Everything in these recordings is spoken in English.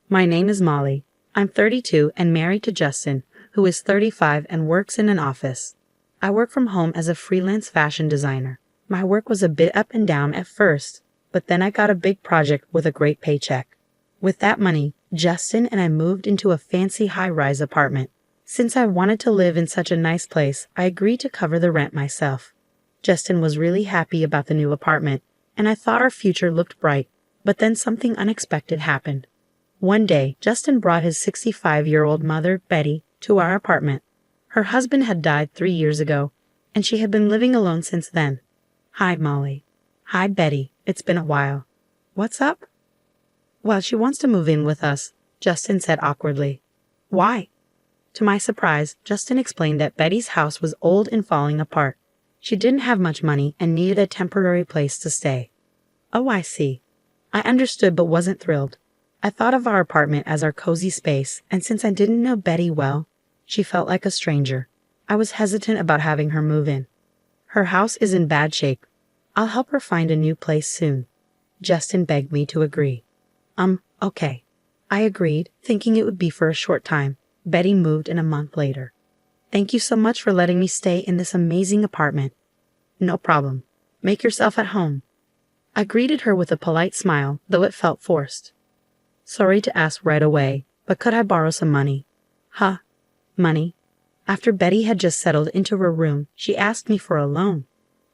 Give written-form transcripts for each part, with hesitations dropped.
My name is Molly. I'm 32 and married to Justin, who is 35 and works in an office. I work from home as a freelance fashion designer. My work was a bit up and down at first, but then I got a big project with a great paycheck. With that money, Justin and I moved into a fancy high-rise apartment. Since I wanted to live in such a nice place, I agreed to cover the rent myself. Justin was really happy about the new apartment, and I thought our future looked bright, but then something unexpected happened. One day, Justin brought his 65-year-old mother, Betty, to our apartment. Her husband had died 3 years ago, and she had been living alone since then. Hi, Molly. Hi, Betty. It's been a while. What's up? Well, she wants to move in with us, Justin said awkwardly. Why? To my surprise, Justin explained that Betty's house was old and falling apart. She didn't have much money and needed a temporary place to stay. Oh, I see. I understood but wasn't thrilled. I thought of our apartment as our cozy space, and since I didn't know Betty well, she felt like a stranger. I was hesitant about having her move in. Her house is in bad shape. I'll help her find a new place soon. Justin begged me to agree. Okay. I agreed, thinking it would be for a short time. Betty moved in a month later. Thank you so much for letting me stay in this amazing apartment. No problem. Make yourself at home. I greeted her with a polite smile, though it felt forced. Sorry to ask right away, but could I borrow some money? Huh? Money? After Betty had just settled into her room, she asked me for a loan.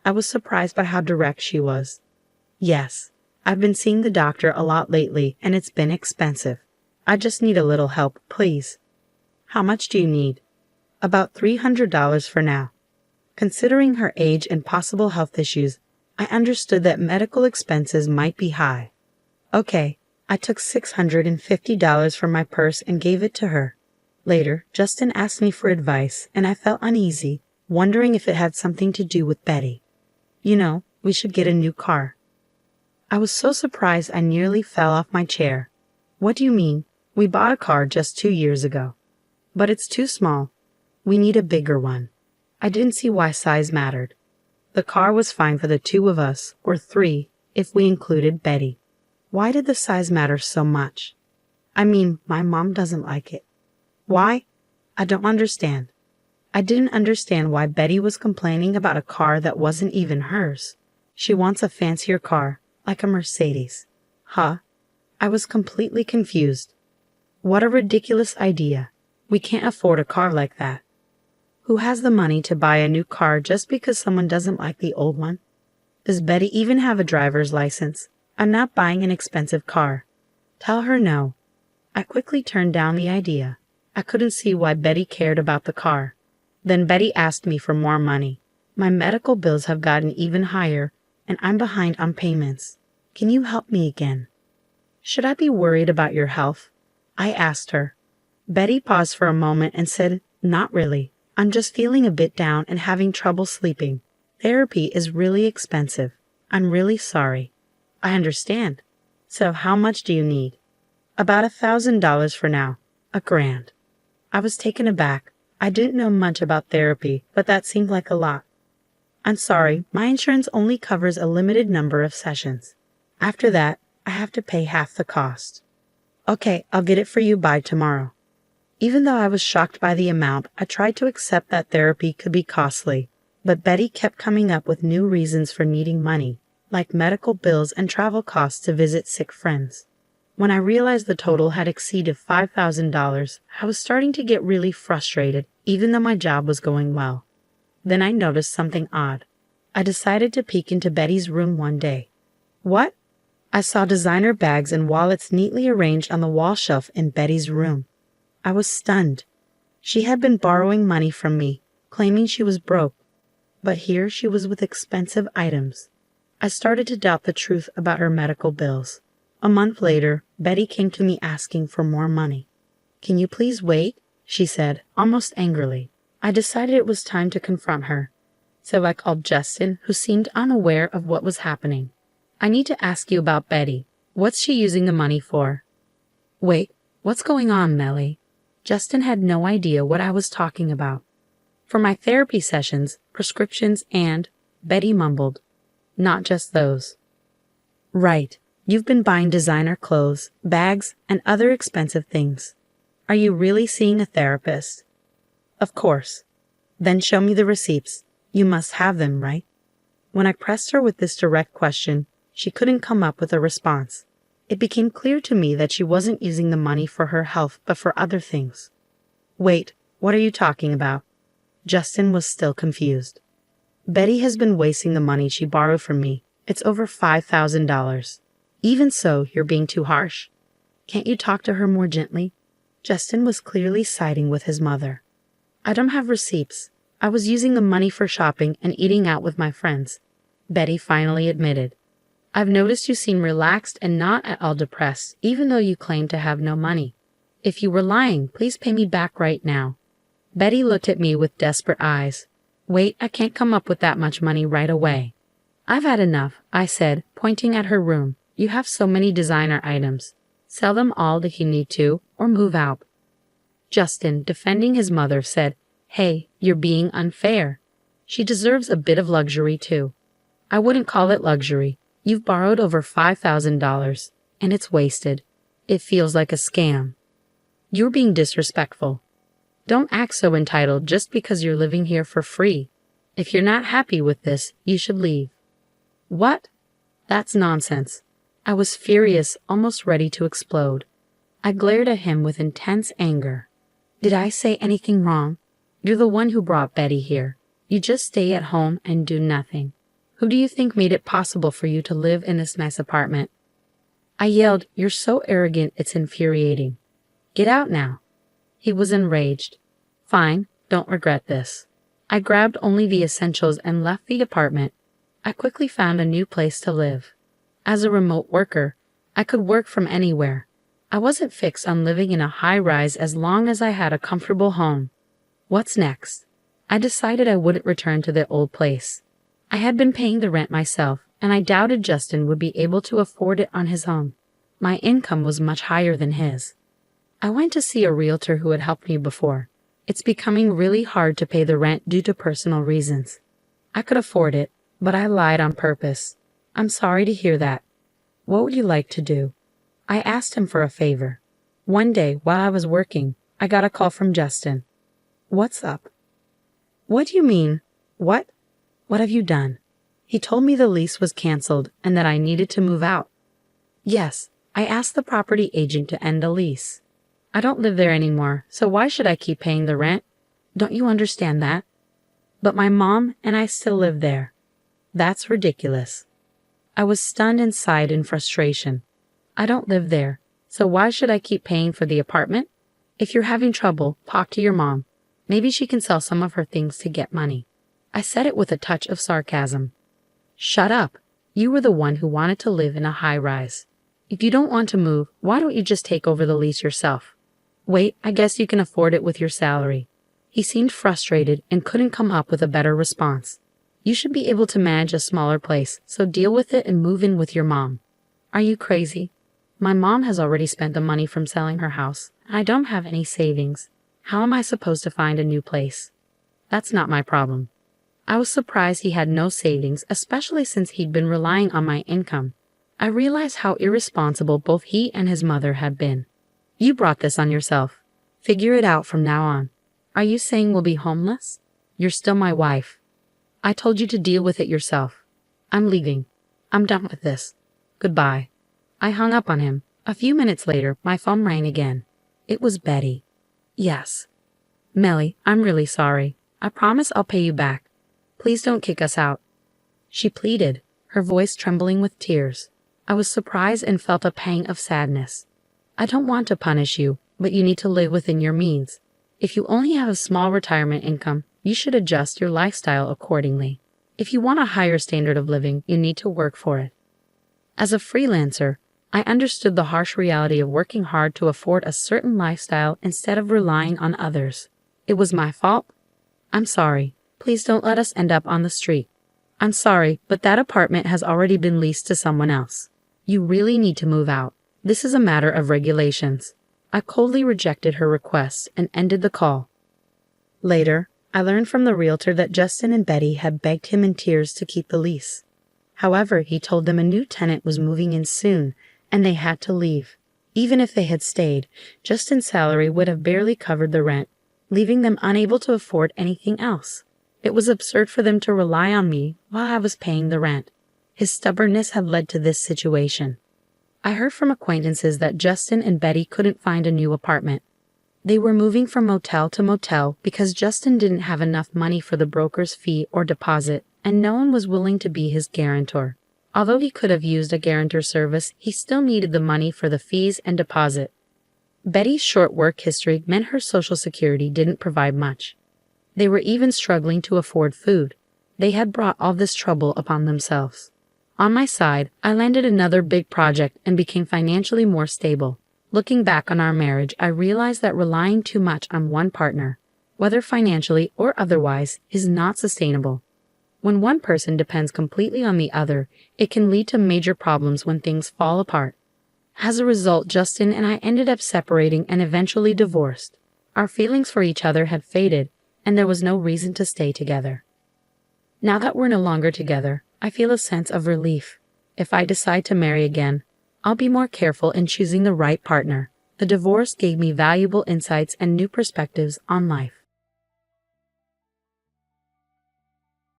I was surprised by how direct she was. Yes, I've been seeing the doctor a lot lately, and it's been expensive. I just need a little help, please. How much do you need? About $300 for now. Considering her age and possible health issues, I understood that medical expenses might be high. Okay, I took $650 from my purse and gave it to her. Later, Justin asked me for advice, and I felt uneasy, wondering if it had something to do with Betty. You know, we should get a new car. I was so surprised I nearly fell off my chair. What do you mean? We bought a car just 2 years ago. But it's too small. We need a bigger one. I didn't see why size mattered. The car was fine for the 2 of us, or 3, if we included Betty. Why did the size matter so much? I mean, my mom doesn't like it. Why? I don't understand. I didn't understand why Betty was complaining about a car that wasn't even hers. She wants a fancier car, like a Mercedes. Huh? I was completely confused. What a ridiculous idea. We can't afford a car like that. Who has the money to buy a new car just because someone doesn't like the old one? Does Betty even have a driver's license? I'm not buying an expensive car. Tell her no. I quickly turned down the idea. I couldn't see why Betty cared about the car. Then Betty asked me for more money. My medical bills have gotten even higher, and I'm behind on payments. Can you help me again? Should I be worried about your health? I asked her. Betty paused for a moment and said, Not really. I'm just feeling a bit down and having trouble sleeping. Therapy is really expensive. I'm really sorry. I understand. So how much do you need? About $1,000 for now. $1,000. I was taken aback. I didn't know much about therapy, but that seemed like a lot. I'm sorry, my insurance only covers a limited number of sessions. After that, I have to pay half the cost. Okay, I'll get it for you by tomorrow. Even though I was shocked by the amount, I tried to accept that therapy could be costly, but Betty kept coming up with new reasons for needing money, like medical bills and travel costs to visit sick friends. When I realized the total had exceeded $5,000, I was starting to get really frustrated, even though my job was going well. Then I noticed something odd. I decided to peek into Betty's room one day. What? I saw designer bags and wallets neatly arranged on the wall shelf in Betty's room. I was stunned. She had been borrowing money from me, claiming she was broke. But here she was with expensive items. I started to doubt the truth about her medical bills. A month later, Betty came to me asking for more money. Can you please wait? She said, almost angrily. I decided it was time to confront her. So I called Justin, who seemed unaware of what was happening. I need to ask you about Betty. What's she using the money for? Wait, what's going on, Melly? Justin had no idea what I was talking about. For my therapy sessions, prescriptions, and, Betty mumbled, not just those. Right. You've been buying designer clothes, bags, and other expensive things. Are you really seeing a therapist? Of course. Then show me the receipts. You must have them, right? When I pressed her with this direct question, she couldn't come up with a response. It became clear to me that she wasn't using the money for her health but for other things. Wait, what are you talking about? Justin was still confused. Betty has been wasting the money she borrowed from me. It's over $5,000. Even so, you're being too harsh. Can't you talk to her more gently? Justin was clearly siding with his mother. I don't have receipts. I was using the money for shopping and eating out with my friends, Betty finally admitted. I've noticed you seem relaxed and not at all depressed, even though you claim to have no money. If you were lying, please pay me back right now. Betty looked at me with desperate eyes. Wait, I can't come up with that much money right away. I've had enough, I said, pointing at her room. You have so many designer items. Sell them all if you need to, or move out. Justin, defending his mother, said, Hey, you're being unfair. She deserves a bit of luxury too. I wouldn't call it luxury. You've borrowed over $5,000, and it's wasted. It feels like a scam. You're being disrespectful. Don't act so entitled just because you're living here for free. If you're not happy with this, you should leave. What? That's nonsense. I was furious, almost ready to explode. I glared at him with intense anger. Did I say anything wrong? You're the one who brought Betty here. You just stay at home and do nothing. Who do you think made it possible for you to live in this nice apartment? I yelled, You're so arrogant, it's infuriating. Get out now. He was enraged. Fine, don't regret this. I grabbed only the essentials and left the apartment. I quickly found a new place to live. As a remote worker, I could work from anywhere. I wasn't fixed on living in a high-rise as long as I had a comfortable home. What's next? I decided I wouldn't return to the old place. I had been paying the rent myself, and I doubted Justin would be able to afford it on his own. My income was much higher than his. I went to see a realtor who had helped me before. It's becoming really hard to pay the rent due to personal reasons. I could afford it, but I lied on purpose. I'm sorry to hear that. What would you like to do? I asked him for a favor. One day, while I was working, I got a call from Justin. What's up? What do you mean? What? What have you done? He told me the lease was canceled and that I needed to move out. Yes, I asked the property agent to end the lease. I don't live there anymore, so why should I keep paying the rent? Don't you understand that? But my mom and I still live there. That's ridiculous. I was stunned and sighed in frustration. I don't live there, so why should I keep paying for the apartment? If you're having trouble, talk to your mom. Maybe she can sell some of her things to get money. I said it with a touch of sarcasm. Shut up. You were the one who wanted to live in a high-rise. If you don't want to move, why don't you just take over the lease yourself? Wait, I guess you can afford it with your salary. He seemed frustrated and couldn't come up with a better response. You should be able to manage a smaller place, so deal with it and move in with your mom. Are you crazy? My mom has already spent the money from selling her house, and I don't have any savings. How am I supposed to find a new place? That's not my problem. I was surprised he had no savings, especially since he'd been relying on my income. I realized how irresponsible both he and his mother had been. You brought this on yourself. Figure it out from now on. Are you saying we'll be homeless? You're still my wife. I told you to deal with it yourself. I'm leaving. I'm done with this. Goodbye. I hung up on him. A few minutes later, my phone rang again. It was Betty. Yes. Melly, I'm really sorry. I promise I'll pay you back. Please don't kick us out. She pleaded, her voice trembling with tears. I was surprised and felt a pang of sadness. I don't want to punish you, but you need to live within your means. If you only have a small retirement income, you should adjust your lifestyle accordingly. If you want a higher standard of living, you need to work for it. As a freelancer, I understood the harsh reality of working hard to afford a certain lifestyle instead of relying on others. It was my fault. I'm sorry. Please don't let us end up on the street. I'm sorry, but that apartment has already been leased to someone else. You really need to move out. This is a matter of regulations. I coldly rejected her request and ended the call. Later, I learned from the realtor that Justin and Betty had begged him in tears to keep the lease. However, he told them a new tenant was moving in soon, and they had to leave. Even if they had stayed, Justin's salary would have barely covered the rent, leaving them unable to afford anything else. It was absurd for them to rely on me while I was paying the rent. His stubbornness had led to this situation. I heard from acquaintances that Justin and Betty couldn't find a new apartment. They were moving from motel to motel because Justin didn't have enough money for the broker's fee or deposit, and no one was willing to be his guarantor. Although he could have used a guarantor service, he still needed the money for the fees and deposit. Betty's short work history meant her Social Security didn't provide much. They were even struggling to afford food. They had brought all this trouble upon themselves. On my side, I landed another big project and became financially more stable. Looking back on our marriage, I realized that relying too much on one partner, whether financially or otherwise, is not sustainable. When one person depends completely on the other, it can lead to major problems when things fall apart. As a result, Justin and I ended up separating and eventually divorced. Our feelings for each other had faded, and there was no reason to stay together. Now that we're no longer together, I feel a sense of relief. If I decide to marry again, I'll be more careful in choosing the right partner. The divorce gave me valuable insights and new perspectives on life.